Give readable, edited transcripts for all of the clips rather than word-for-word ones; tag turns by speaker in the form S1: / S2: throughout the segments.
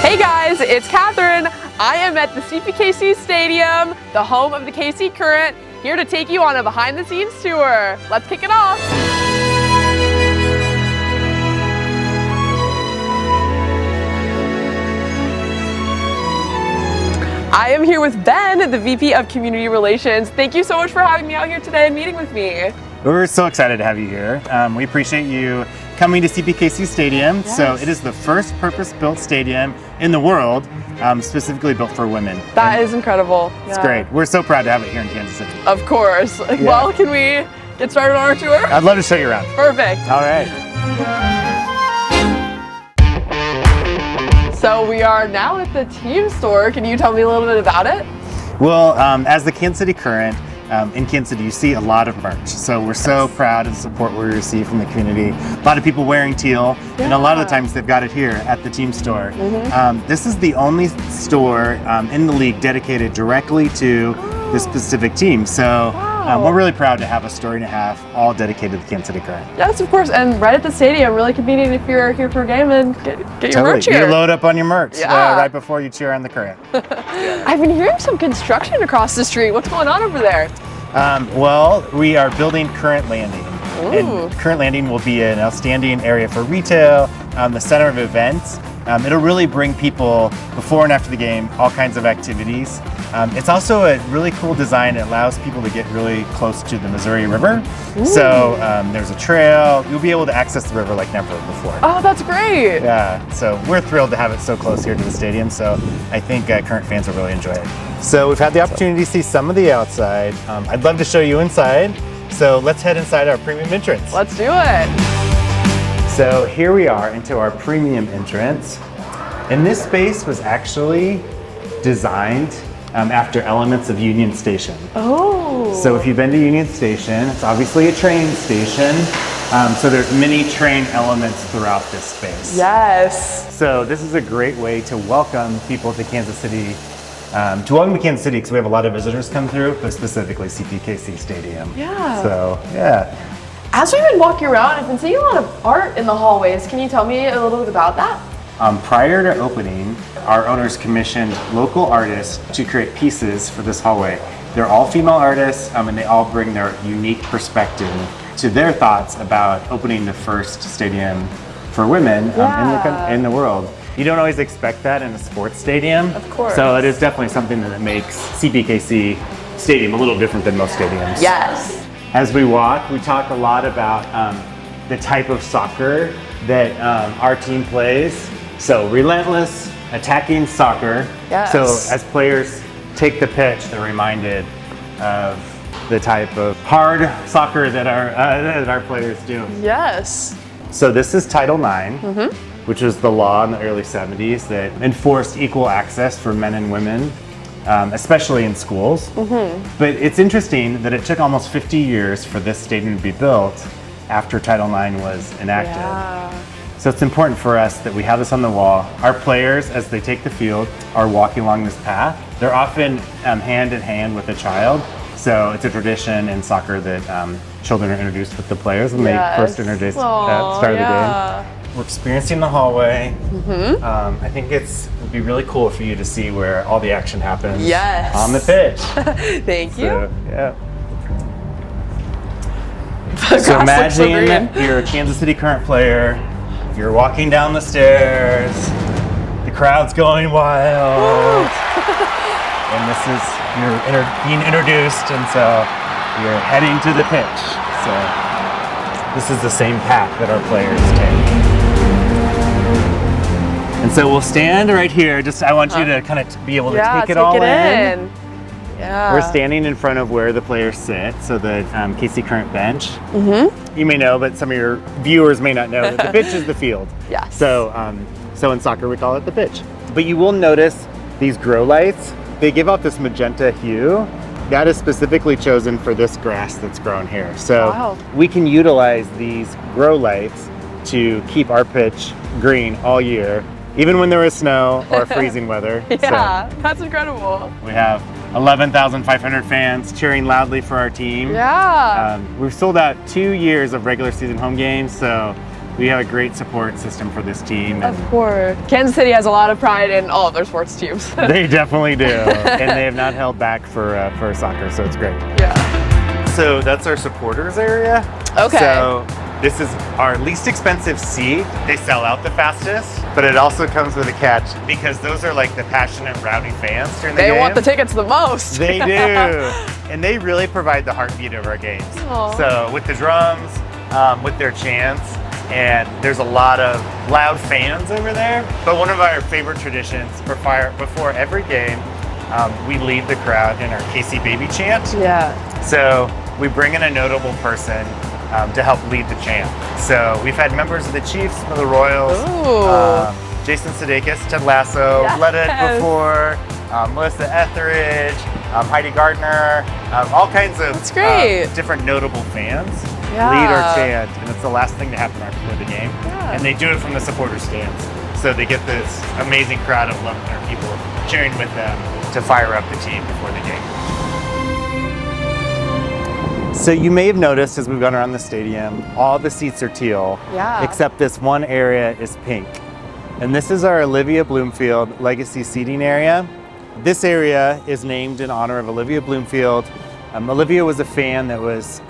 S1: Hey guys, it's Catherine. I am at the CPKC Stadium, the home of the KC Current, here to take you on a behind-the-scenes tour. Let's kick it off. I am here with Ben, the VP of Community Relations. Thank you so much for having me out here today and meeting with me.
S2: We're so excited to have you here. We appreciate you coming to CPKC Stadium.
S1: Yes.
S2: So it is the first purpose-built stadium in the world, specifically built for women.
S1: That is incredible.
S2: It's great. We're so proud to have it here in Kansas City.
S1: Of course. Yeah. Well, can we get started on our tour?
S2: I'd love to show you around.
S1: Perfect.
S2: All right.
S1: So we are now at the team store. Can you tell me a little bit about it?
S2: Well, as the Kansas City Current, in Kansas City, you see a lot of merch. So we're so proud of the support we receive from the community. A lot of people wearing teal, and a lot of the times they've got it here at the team store. This is the only store in the league dedicated directly to this specific team. So we're really proud to have a store and a half all dedicated to the Kansas City Current.
S1: Yes, of course, and right at the stadium, really convenient if you're here for a game and get your merch here.
S2: You load up on your merch right before you cheer on the Current.
S1: I've been hearing some construction across the street. What's going on over there?
S2: Well, we are building Current Landing. And Current Landing will be an outstanding area for retail, the center of events. It'll really bring people before and after the game, all kinds of activities. It's also a really cool design. It allows people to get really close to the Missouri River. So there's a trail. You'll be able to access the river like never before.
S1: Oh, that's great.
S2: Yeah, so we're thrilled to have it so close here to the stadium. So I think Current fans will really enjoy it. So we've had the opportunity to see some of the outside. I'd love to show you inside. So let's head inside our premium entrance.
S1: Let's do it.
S2: So here we are into our premium entrance. And this space was actually designed after elements of Union Station.
S1: Oh.
S2: So if you've been to Union Station, it's obviously a train station. So there's many train elements throughout this space.
S1: Yes.
S2: So this is a great way to welcome people to Kansas City. Because we have a lot of visitors come through, but specifically CPKC Stadium.
S1: Yeah.
S2: So, yeah.
S1: As we've been walking around, I've been seeing a lot of art in the hallways. Can you tell me a little bit about that?
S2: Prior to opening, our owners commissioned local artists to create pieces for this hallway. They're all female artists, and they all bring their unique perspective to their thoughts about opening the first stadium for women in the world. You don't always expect that in a sports stadium.
S1: Of course.
S2: So it is definitely something that makes CPKC Stadium a little different than most stadiums.
S1: Yes.
S2: As we walk, we talk a lot about the type of soccer that our team plays. So relentless, attacking soccer.
S1: Yes.
S2: So as players take the pitch, they're reminded of the type of hard soccer that our players do.
S1: Yes.
S2: So this is Title IX. Which was the law in the early 70s that enforced equal access for men and women, especially in schools. But it's interesting that it took almost 50 years for this stadium to be built after Title IX was enacted.
S1: Yeah.
S2: So it's important for us that we have this on the wall. Our players, as they take the field, are walking along this path. They're often hand in hand with a child. So it's a tradition in soccer that children are introduced with the players when they first introduce start of the game. We're experiencing the hallway. I think it would be really cool for you to see where all the action happens on the pitch.
S1: Thank you.
S2: So, yeah. So imagine you're a Kansas City Current player. You're walking down the stairs. The crowd's going wild. And this is, you're being introduced, and so you're heading to the pitch. So this is the same path that our players take. And so we'll stand right here. I want you to kind of be able to take it all in.
S1: Yeah.
S2: We're standing in front of where the players sit, so the KC Current bench. You may know, but some of your viewers may not know that the pitch is the field.
S1: Yes.
S2: So in soccer we call it the pitch. But you will notice these grow lights. They give off this magenta hue. That is specifically chosen for this grass that's grown here. So we can utilize these grow lights to keep our pitch green all year, even when there is snow or freezing weather.
S1: Yeah, that's incredible.
S2: We have 11,500 fans cheering loudly for our team.
S1: Yeah.
S2: We've sold out 2 years of regular season home games, so we have a great support system for this team.
S1: Of course. Kansas City has a lot of pride in all of their sports teams.
S2: They definitely do, and they have not held back for soccer, so it's great.
S1: Yeah.
S2: So that's our supporters area.
S1: Okay.
S2: So this is our least expensive seat. They sell out the fastest, but it also comes with a catch because those are like the passionate, rowdy fans during the game.
S1: They want the tickets the most.
S2: They do. And they really provide the heartbeat of our games.
S1: Aww.
S2: So with the drums, with their chants, and there's a lot of loud fans over there. But one of our favorite traditions before every game, we lead the crowd in our KC Baby chant.
S1: Yeah.
S2: So we bring in a notable person to help lead the chant. So we've had members of the Chiefs, of the Royals, Jason Sudeikis, Ted Lasso,
S1: Yes.
S2: led it before, Melissa Etheridge, Heidi Gardner, all kinds of
S1: That's great.
S2: different notable fans
S1: Yeah.
S2: lead our chant, and it's the last thing to happen right before the game.
S1: Yeah.
S2: And they do it from the supporter stands. So they get this amazing crowd of 1,100 people cheering with them to fire up the team before the game. So you may have noticed as we've gone around the stadium, all the seats are teal, except this one area is pink. And this is our Olivia Bloomfield Legacy Seating area. This area is named in honor of Olivia Bloomfield. Olivia was a fan that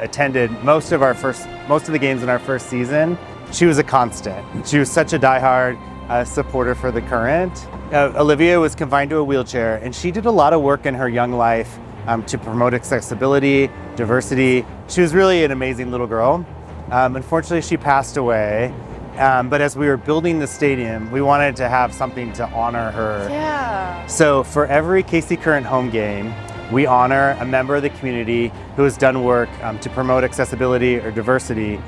S2: attended most of the games in our first season. She was a constant. She was such a diehard supporter for the Current. Olivia was confined to a wheelchair, and she did a lot of work in her young life to promote accessibility, diversity. She was really an amazing little girl. Unfortunately, she passed away. But as we were building the stadium, we wanted to have something to honor her.
S1: Yeah.
S2: So for every KC Current home game, we honor a member of the community who has done work to promote accessibility or diversity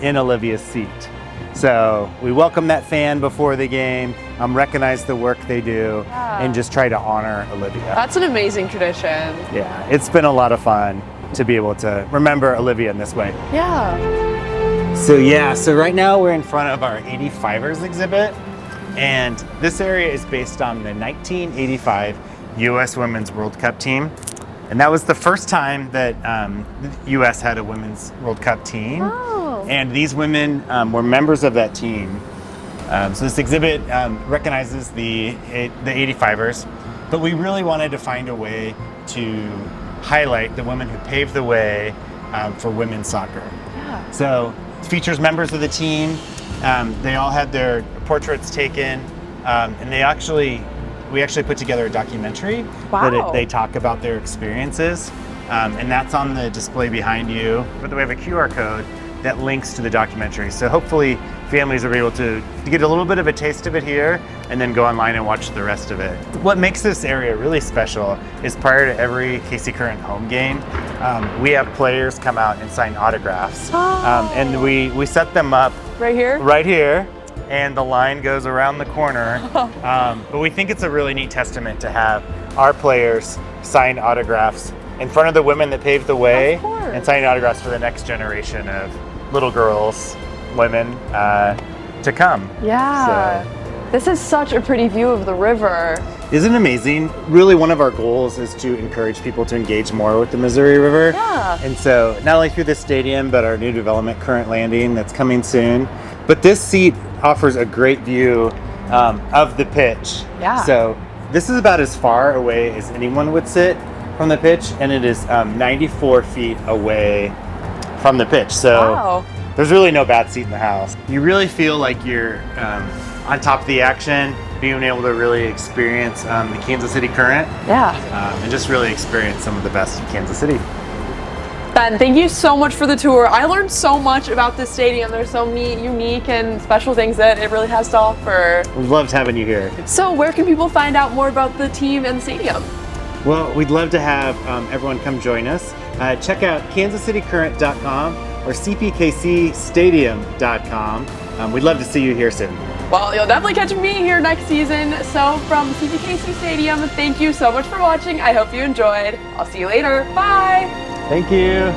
S2: in Olivia's seat. So we welcome that fan before the game, recognize the work they do, and just try to honor Olivia.
S1: That's an amazing tradition.
S2: Yeah, it's been a lot of fun to be able to remember Olivia in this way.
S1: Yeah.
S2: So right now we're in front of our 85ers exhibit, and this area is based on the 1985 U.S. Women's World Cup team. And that was the first time that the U.S. had a Women's World Cup team.
S1: Oh.
S2: And these women were members of that team. So this exhibit recognizes the 85ers, but we really wanted to find a way to highlight the women who paved the way for women's soccer.
S1: Yeah.
S2: So it features members of the team. They all had their portraits taken, and we actually put together a documentary that they talk about their experiences, and that's on the display behind you. But we have a QR code that links to the documentary. So hopefully families will be able to get a little bit of a taste of it here and then go online and watch the rest of it. What makes this area really special is prior to every KC Current home game, we have players come out and sign autographs. And we set them up
S1: Right here?
S2: Right here. And the line goes around the corner. But we think it's a really neat testament to have our players sign autographs in front of the women that paved the way and sign autographs for the next generation of little girls, women to come.
S1: Yeah. So. This is such a pretty view of the river.
S2: Isn't it amazing? Really, one of our goals is to encourage people to engage more with the Missouri River.
S1: Yeah.
S2: And so not only through this stadium, but our new development, Current Landing, that's coming soon. But this seat offers a great view of the pitch.
S1: Yeah.
S2: So this is about as far away as anyone would sit from the pitch, and it is 94 feet away from the pitch. So there's really no bad seat in the house. You really feel like you're on top of the action, being able to really experience the Kansas City Current.
S1: Yeah.
S2: And just really experience some of the best of Kansas City.
S1: Ben, thank you so much for the tour. I learned so much about this stadium. There's so many unique and special things that it really has to offer.
S2: We've loved having you here.
S1: So where can people find out more about the team and the stadium?
S2: Well, we'd love to have everyone come join us. Check out kansascitycurrent.com or cpkcstadium.com. We'd love to see you here soon.
S1: Well, you'll definitely catch me here next season. So from CPKC Stadium, thank you so much for watching. I hope you enjoyed. I'll see you later. Bye.
S2: Thank you.